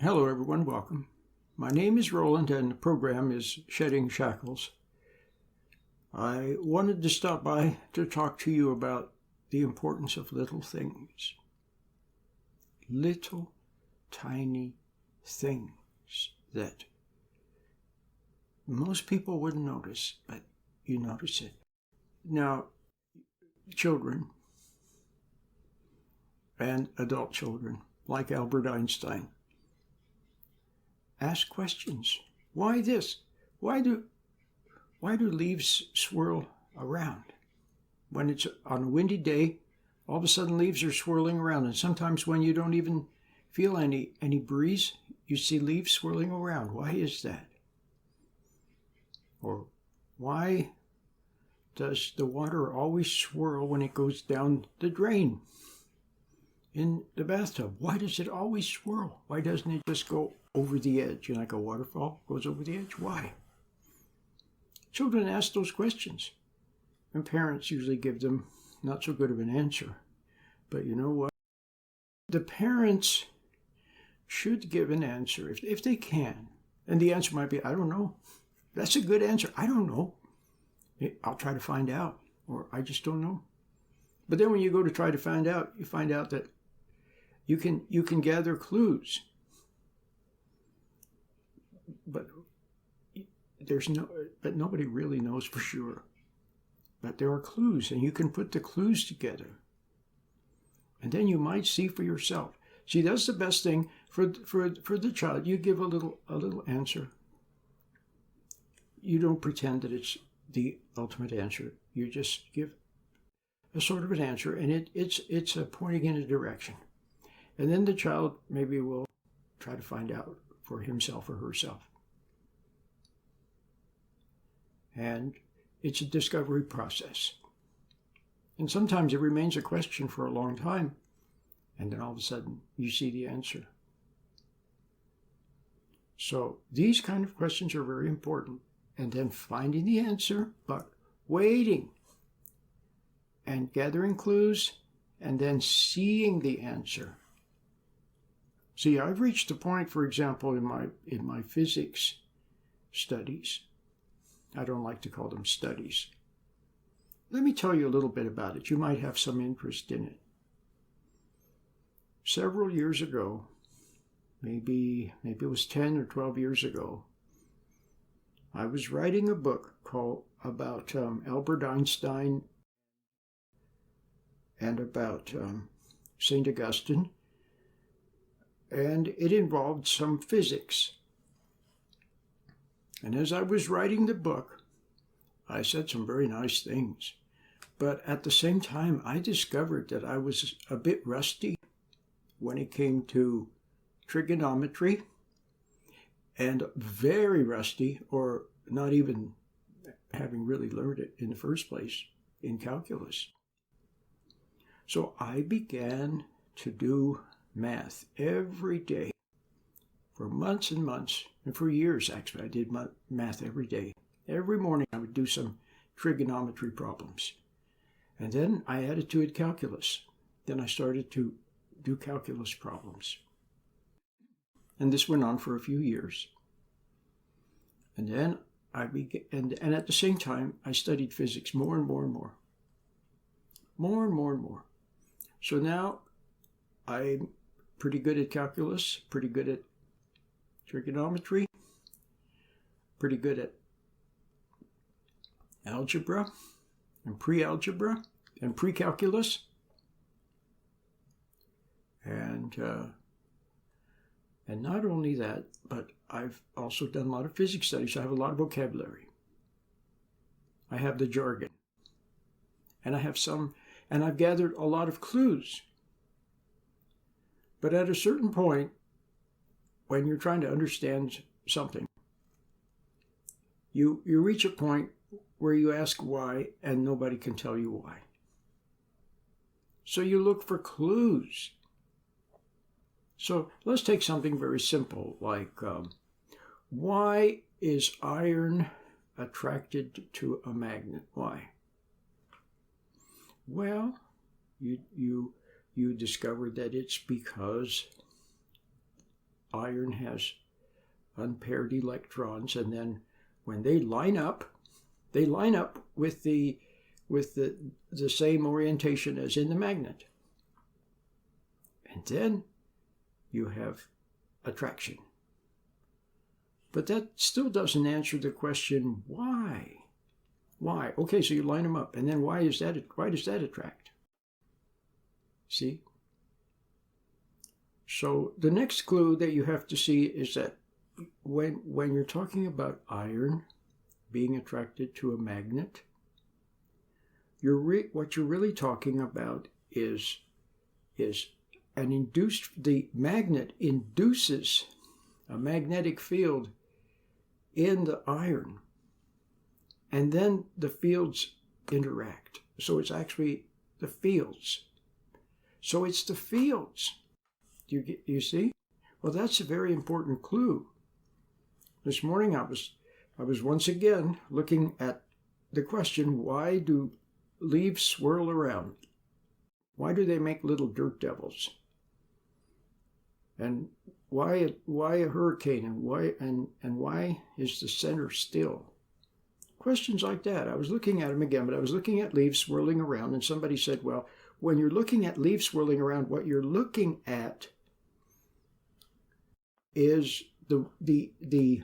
Hello everyone, welcome. My name is Roland and the program is Shedding Shackles. I wanted to stop by to talk to you about the importance of little things. Little, tiny things that most people wouldn't notice, but you notice it. Now, children and adult children, like Albert Einstein, ask questions. Why this? Why do leaves swirl around? When it's on a windy day, all of a sudden leaves are swirling around, and sometimes when you don't even feel any breeze, you see leaves swirling around. Why is that? Or why does the water always swirl when it goes down the drain in the bathtub? Why does it always swirl? Why doesn't it just go over the edge, like a waterfall goes over the edge? Why? Children ask those questions, and parents usually give them not so good of an answer. But you know what? The parents should give an answer if they can. And the answer might be, I don't know. That's a good answer. I don't know. I'll try to find out, or I just don't know. But then when you go to try to find out, you find out that you can gather clues. But nobody really knows for sure. But there are clues, and you can put the clues together. And then you might see for yourself. See, that's the best thing for the child. You give a little answer. You don't pretend that it's the ultimate answer. You just give a sort of an answer, and it's pointing in a direction. And then the child maybe will try to find out for himself or herself. And it's a discovery process. And sometimes it remains a question for a long time, and then all of a sudden you see the answer. So these kind of questions are very important. And then finding the answer, but waiting and gathering clues, and then seeing the answer. See, I've reached a point, for example, in my physics studies. I don't like to call them studies. Let me tell you a little bit about it. You might have some interest in it. Several years ago, maybe it was 10 or 12 years ago, I was writing a book about Albert Einstein and about St. Augustine, and it involved some physics. And as I was writing the book, I said some very nice things. But at the same time, I discovered that I was a bit rusty when it came to trigonometry, and very rusty, or not even having really learned it in the first place, in calculus. So I began to do math every day for months and months, and for years actually. I did math every day. Every morning I would do some trigonometry problems. And then I added to it calculus. Then I started to do calculus problems. And this went on for a few years. And then I began, and at the same time, I studied physics more and more and more. More and more and more. So now I'm pretty good at calculus, pretty good at trigonometry, pretty good at algebra and pre-algebra and pre-calculus. And not only that, but I've also done a lot of physics studies. I have a lot of vocabulary. I have the jargon. And I've gathered a lot of clues. But at a certain point, when you're trying to understand something, you reach a point where you ask why, and nobody can tell you why. So you look for clues. So let's take something very simple, like why is iron attracted to a magnet? Why? Well, you discovered that it's because iron has unpaired electrons, and then when they line up with the same orientation as in the magnet. And then you have attraction. But that still doesn't answer the question, why? Why? Okay, so you line them up, and then why does that attract? See? So the next clue that you have to see is that when you're talking about iron being attracted to a magnet, what you're really talking about is the magnet induces a magnetic field in the iron, and then the fields interact. So it's actually the fields. So it's the fields. You see? Well, that's a very important clue. This morning I was once again looking at the question, why do leaves swirl around? Why do they make little dirt devils? And why a hurricane, and why is the center still? Questions like that. I was looking at them again, but I was looking at leaves swirling around, and somebody said, well, when you're looking at leaves swirling around, what you're looking at is the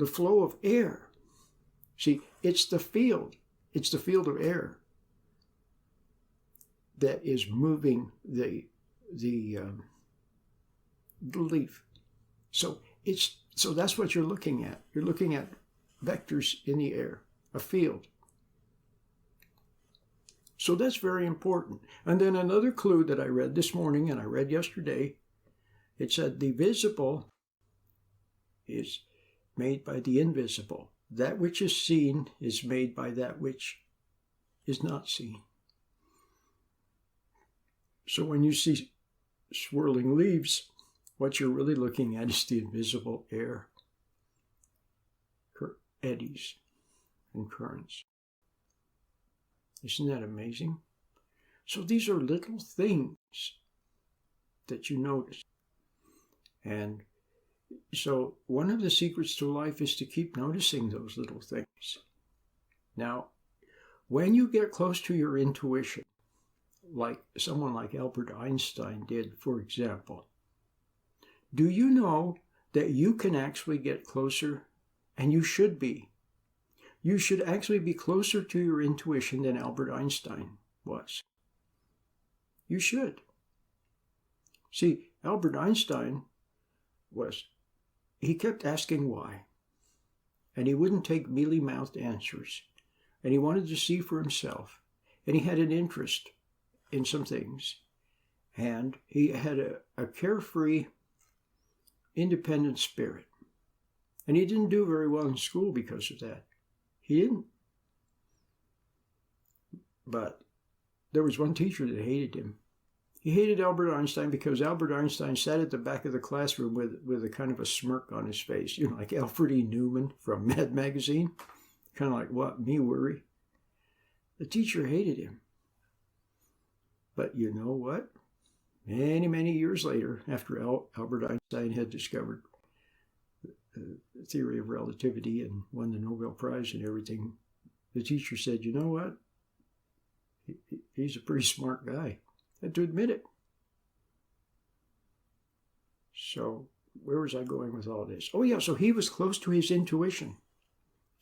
flow of air. See, it's the field of air that is moving the leaf. So that's what you're looking at. You're looking at vectors in the air, a field. So that's very important. And then another clue that I read this morning and I read yesterday, it said the visible is made by the invisible. That which is seen is made by that which is not seen. So when you see swirling leaves, what you're really looking at is the invisible air, eddies and currents. Isn't that amazing? So these are little things that you notice. And so one of the secrets to life is to keep noticing those little things. Now, when you get close to your intuition, like someone like Albert Einstein did, for example, do you know that you can actually get closer, and you should be? You should actually be closer to your intuition than Albert Einstein was. You should. See, Albert Einstein he kept asking why, and he wouldn't take mealy-mouthed answers, and he wanted to see for himself, and he had an interest in some things, and he had a carefree, independent spirit, and he didn't do very well in school because of that. He didn't. But there was one teacher that hated him. He hated Albert Einstein because Albert Einstein sat at the back of the classroom with a kind of a smirk on his face, like Alfred E. Newman from Mad Magazine. Kind of like, what, me worry? The teacher hated him. But you know what? Many, many years later, after Albert Einstein had discovered the theory of relativity and won the Nobel Prize and everything, the teacher said, you know what? He's a pretty smart guy. Had to admit it. So where was I going with all this? Oh yeah, so he was close to his intuition.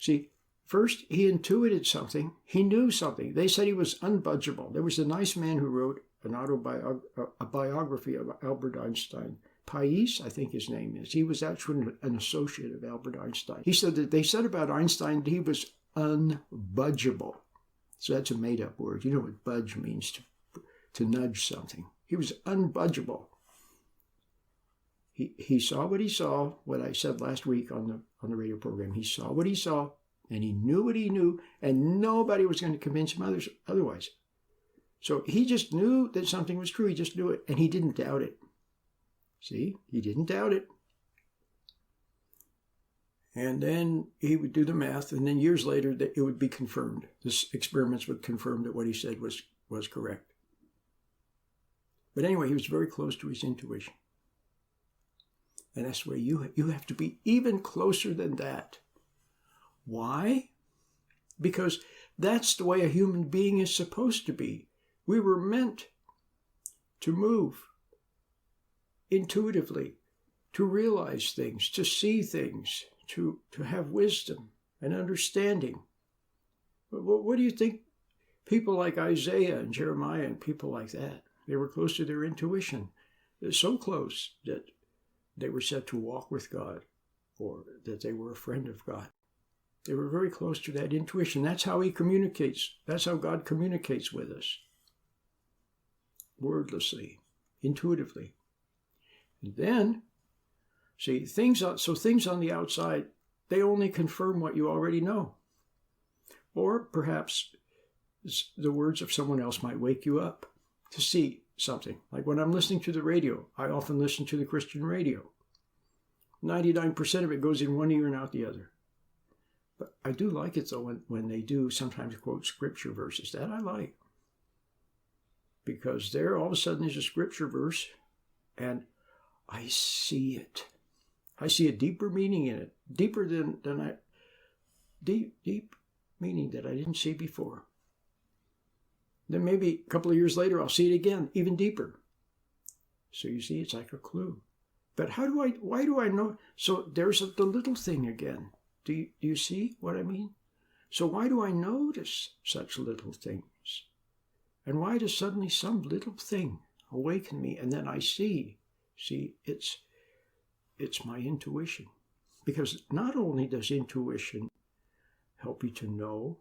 See, first he intuited something. He knew something. They said he was unbudgeable. There was a nice man who wrote a biography of Albert Einstein. Pais, I think his name is. He was actually an associate of Albert Einstein. He said that they said about Einstein he was unbudgeable. So that's a made-up word. You know what budge means, to nudge something. He was unbudgeable. He saw what he saw, what I said last week on the radio program. He saw what he saw, and he knew what he knew, and nobody was going to convince him otherwise. So he just knew that something was true. He just knew it, and he didn't doubt it. See? He didn't doubt it. And then he would do the math, and then years later, it would be confirmed. The experiments would confirm that what he said was correct. But anyway, he was very close to his intuition. And that's where you have to be even closer than that. Why? Because that's the way a human being is supposed to be. We were meant to move intuitively, to realize things, to see things, to have wisdom and understanding. What do you think people like Isaiah and Jeremiah and people like that, they were close to their intuition. They're so close that they were said to walk with God, or that they were a friend of God. They were very close to that intuition. That's how he communicates. That's how God communicates with us. Wordlessly, intuitively. And then, see, things on the outside, they only confirm what you already know. Or perhaps the words of someone else might wake you up to see something. Like when I'm listening to the radio, I often listen to the Christian radio. 99% of it goes in one ear and out the other. But I do like it, though, when they do sometimes quote scripture verses. That I like. Because there, all of a sudden, there's a scripture verse, and I see it. I see a deeper meaning in it. Deeper deep meaning that I didn't see before. Then maybe a couple of years later, I'll see it again, even deeper. So you see, it's like a clue. But why do I know? So there's the little thing again. Do you see what I mean? So why do I notice such little things? And why does suddenly some little thing awaken me? And then I see, it's my intuition. Because not only does intuition help you to know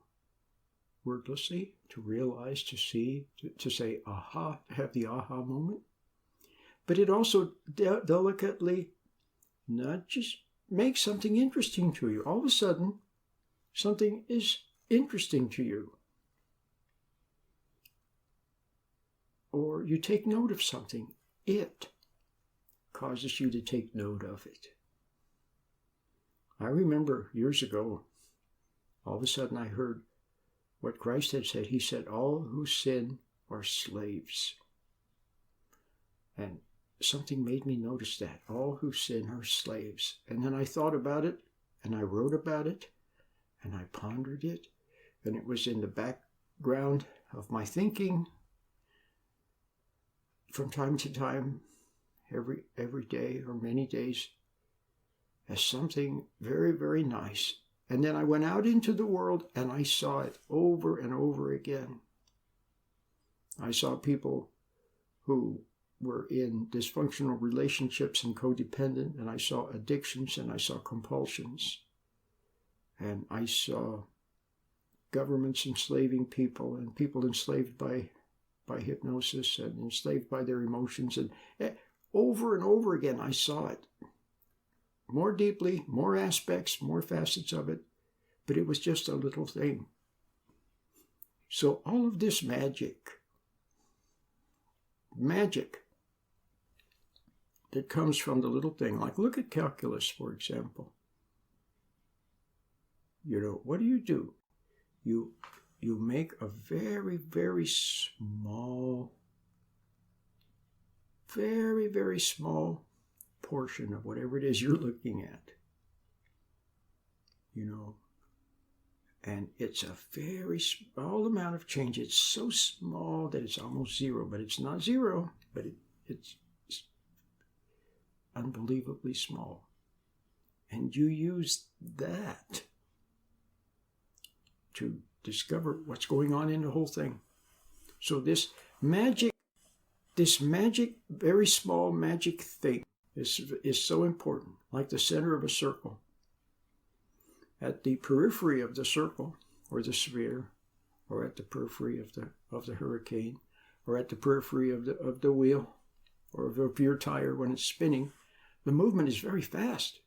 wordlessly, to realize, to see, to say aha, to have the aha moment, but it also delicately nudges, makes something interesting to you. All of a sudden, something is interesting to you. Or you take note of something. It causes you to take note of it. I remember years ago, all of a sudden I heard what Christ had said. He said, all who sin are slaves. And something made me notice that. All who sin are slaves. And then I thought about it, and I wrote about it, and I pondered it, and it was in the background of my thinking from time to time, every day or many days, as something very, very nice. And then I went out into the world and I saw it over and over again. I saw people who were in dysfunctional relationships and codependent, and I saw addictions and I saw compulsions. And I saw governments enslaving people and people enslaved by hypnosis and enslaved by their emotions. And over and over again, I saw it. More deeply, more aspects, more facets of it. But it was just a little thing. So all of this magic that comes from the little thing, like look at calculus, for example. You know, what do? You make a very, very small, very, very small portion of whatever it is you're looking at. You know, and it's a very small amount of change. It's so small that it's almost zero, but it's not zero, but it's unbelievably small. And you use that to discover what's going on in the whole thing. So this magic, very small magic thing is so important, like the center of a circle. At the periphery of the circle, or the sphere, or at the periphery of the hurricane, or at the periphery of the wheel, or of your tire when it's spinning, the movement is very fast.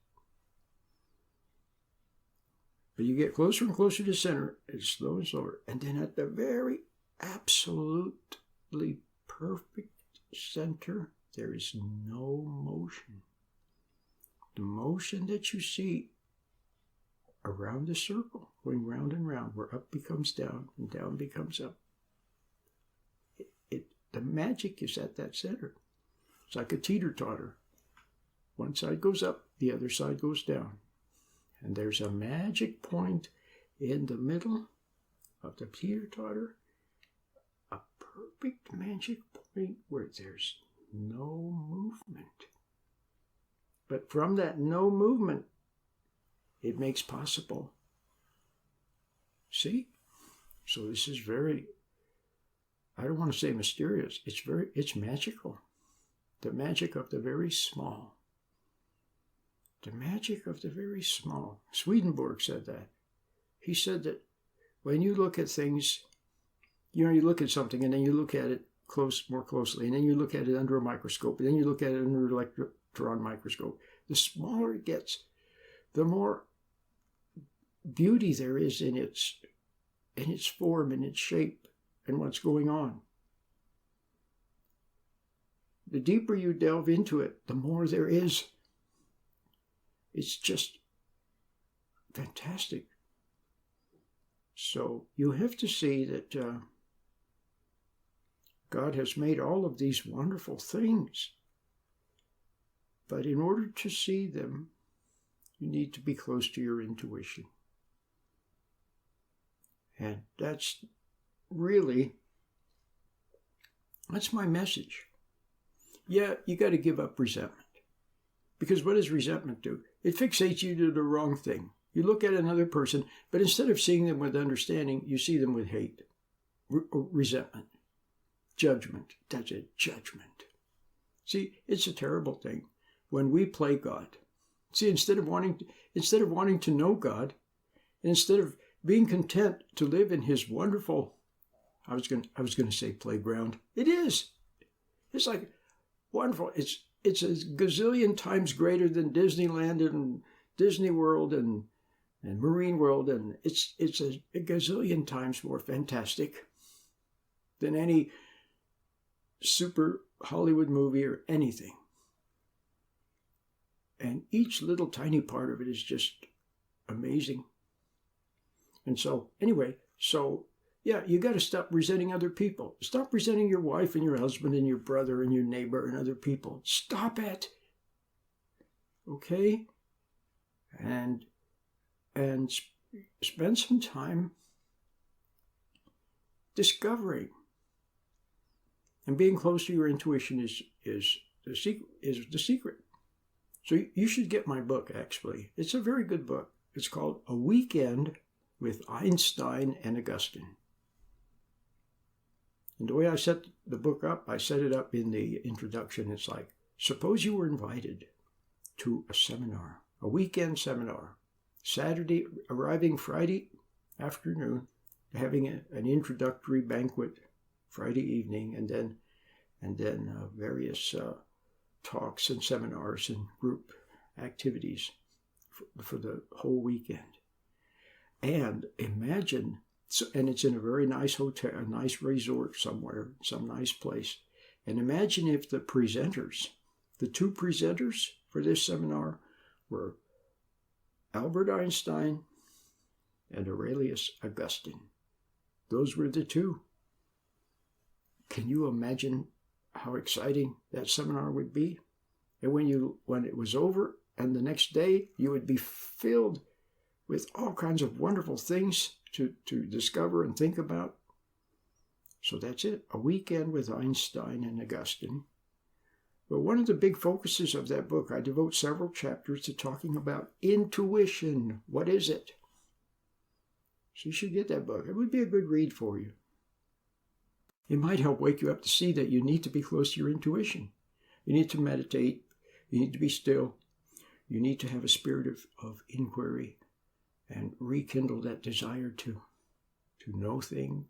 But you get closer and closer to the center, it's slow and slower. And then at the very absolutely perfect center, there is no motion. The motion that you see around the circle, going round and round, where up becomes down and down becomes up. The magic is at that center. It's like a teeter-totter. One side goes up, the other side goes down. And there's a magic point in the middle of the teeter-totter, a perfect magic point where there's no movement. But from that no movement, it makes possible. See? So this is very, I don't want to say mysterious, it's magical. The magic of the very small. The magic of the very small. Swedenborg said that. He said that when you look at things, you look at something and then you look at it more closely, and then you look at it under a microscope, and then you look at it under an electron microscope. The smaller it gets, the more beauty there is in its form and its shape and what's going on. The deeper you delve into it, the more there is. It's just fantastic. So you have to see that God has made all of these wonderful things. But in order to see them, you need to be close to your intuition. And that's my message. Yeah, you got to give up resentment. Because what does resentment do? It fixates you to the wrong thing. You look at another person, but instead of seeing them with understanding, you see them with hate, resentment, judgment. That's it, judgment. See, it's a terrible thing when we play God. See, instead of wanting to know God, instead of being content to live in His wonderful, I was going to say playground. It is. It's like wonderful. It's a gazillion times greater than Disneyland and Disney World and Marine World, and it's a gazillion times more fantastic than any super Hollywood movie or anything. And each little tiny part of it is just amazing. And so, anyway, yeah, you got to stop resenting other people. Stop resenting your wife and your husband and your brother and your neighbor and other people. Stop it. Okay? And spend some time discovering. And being close to your intuition is the secret. So you should get my book, actually. It's a very good book. It's called A Weekend with Einstein and Augustine. And the way I set the book up, I set it up in the introduction. It's like, suppose you were invited to a seminar, a weekend seminar, Saturday, arriving Friday afternoon, having an introductory banquet Friday evening, and then various talks and seminars and group activities for the whole weekend. And imagine, and it's in a very nice hotel, a nice resort somewhere, some nice place. And imagine if the two presenters for this seminar were Albert Einstein and Aurelius Augustine. Those were the two. Can you imagine how exciting that seminar would be? And when it was over, and the next day, you would be filled with all kinds of wonderful things to discover and think about. So that's it, A Weekend with Einstein and Augustine. But one of the big focuses of that book, I devote several chapters to talking about intuition. What is it? So you should get that book. It would be a good read for you. It might help wake you up to see that you need to be close to your intuition. You need to meditate. You need to be still. You need to have a spirit of inquiry and rekindle that desire to know things,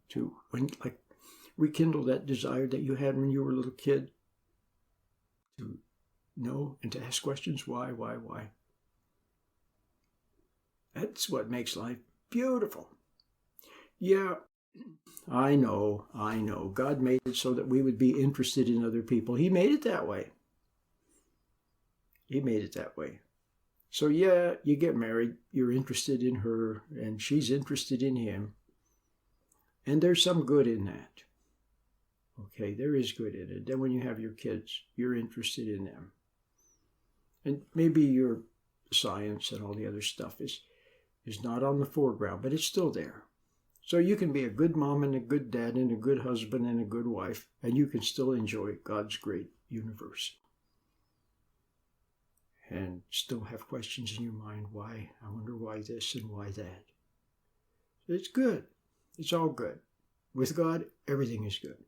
rekindle that desire that you had when you were a little kid to know and to ask questions. Why? That's what makes life beautiful. Yeah, I know. God made it so that we would be interested in other people. He made it that way. So yeah, you get married, you're interested in her, and she's interested in him. And there's some good in that. Okay, there is good in it. Then when you have your kids, you're interested in them. And maybe your science and all the other stuff is not on the foreground, but it's still there. So you can be a good mom and a good dad and a good husband and a good wife, and you can still enjoy God's great universe. And still have questions in your mind. Why? I wonder why this and why that. It's good. It's all good. With God, everything is good.